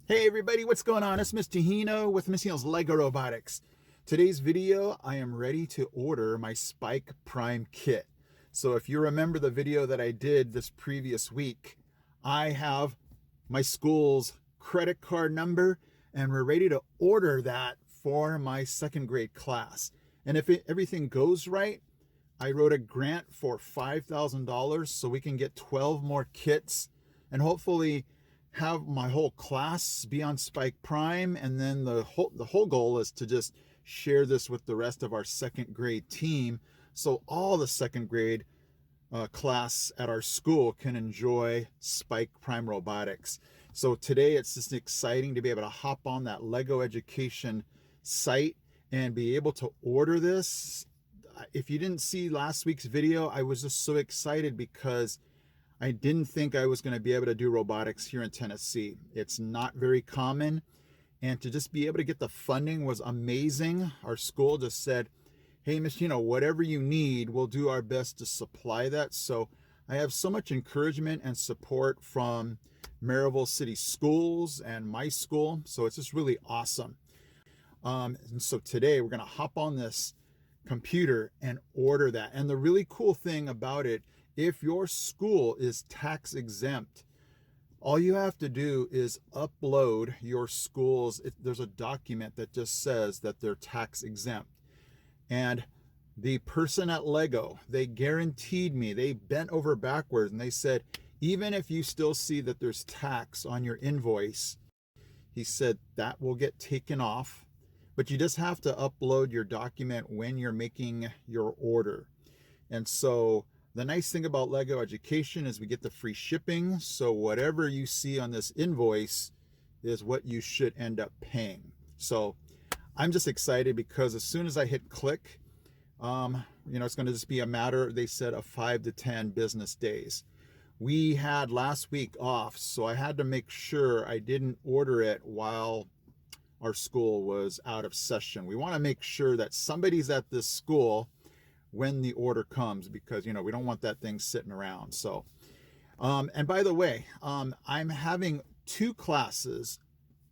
Hey everybody, what's going on? It's Mr. Hino with Miss Hino's Lego Robotics. Today's video, I am ready to order my Spike Prime kit. So if you remember the video that I did this previous week, I have my school's credit card number and we're ready to order that for my second grade class. And if everything goes right, I wrote a grant for $5,000 so we can get 12 more kits and hopefully have my whole class be on Spike Prime, and then the whole goal is to just share this with the rest of our second grade team so all the second grade class at our school can enjoy Spike Prime Robotics. So today it's just exciting to be able to hop on that Lego Education site and be able to order this. If you didn't see last week's video, I was just so excited because I didn't think I was going to be able to do robotics here in Tennessee. It's not very common, and to just be able to get the funding was amazing. Our school just said, hey, Miss, whatever you need, we'll do our best to supply that. So I have so much encouragement and support from Maryville City Schools and my school. So it's just really awesome. And so today we're going to hop on this computer and order that. And the really cool thing about it, if your school is tax exempt, all you have to do is upload your school's, there's a document that just says that they're tax exempt. And the person at Lego, they guaranteed me, they bent over backwards and they said, even if you still see that there's tax on your invoice, he said that will get taken off, but you just have to upload your document when you're making your order. And so the nice thing about Lego Education is we get the free shipping. So whatever you see on this invoice is what you should end up paying. So I'm just excited because as soon as I hit click, it's going to just be a matter, they said, of 5 to 10 business days. We had last week off, so I had to make sure I didn't order it while our school was out of session. We want to make sure that somebody's at this school when the order comes, because we don't want that thing sitting around. So and by the way, I'm having 2 classes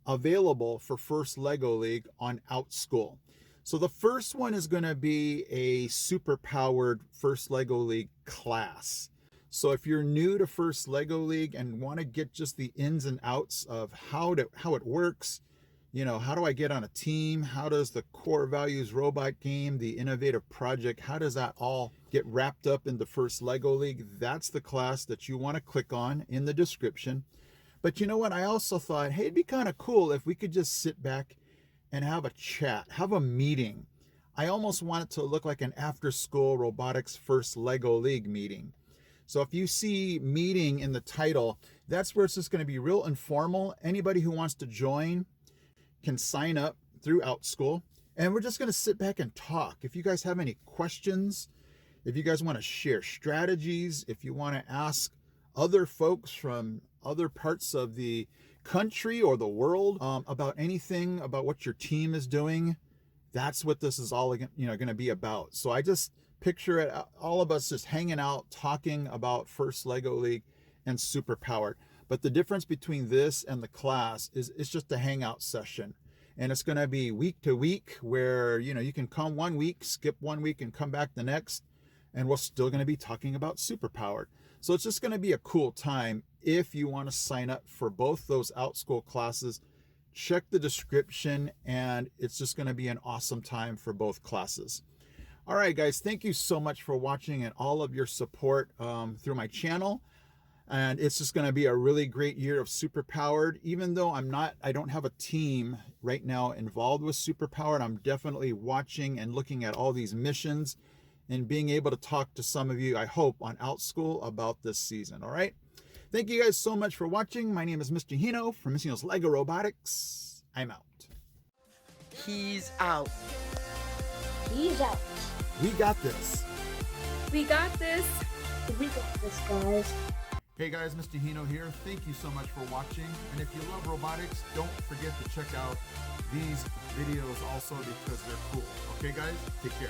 available for First Lego League on Outschool. So the first one is going to be a super powered First Lego League class. So if you're new to First Lego League and want to get just the ins and outs of how it works, how do I get on a team? How does the core values robot game, the innovative project, how does that all get wrapped up in the First Lego League? That's the class that you want to click on in the description. But you know what? I also thought, hey, it'd be kind of cool if we could just sit back and have a chat, have a meeting. I almost want it to look like an after-school robotics First Lego League meeting. So if you see meeting in the title, that's where it's just going to be real informal. Anybody who wants to join can sign up through Outschool, and we're just going to sit back and talk. If you guys have any questions, if you guys want to share strategies, if you want to ask other folks from other parts of the country or the world about anything about what your team is doing, that's what this is all going to be about. So I just picture it, all of us just hanging out, talking about First Lego League and super powered. But the difference between this and the class is it's just a hangout session. And it's going to be week to week where, you can come one week, skip one week and come back the next. And we're still going to be talking about super powered. So it's just going to be a cool time. If you want to sign up for both those Outschool classes, check the description and it's just going to be an awesome time for both classes. All right, guys, thank you so much for watching and all of your support through my channel. And it's just going to be a really great year of super powered. Even though I don't have a team right now involved with super powered, I'm definitely watching and looking at all these missions and being able to talk to some of you, I hope, on Outschool about this season. All right. Thank you guys so much for watching. My name is Mr. Hino from Miss Hino's Lego Robotics. I'm out. He's out. He's out. We got this. We got this. We got this, guys. Hey guys, Mr. Hino here. Thank you so much for watching. And if you love robotics, don't forget to check out these videos also because they're cool. Okay guys, take care.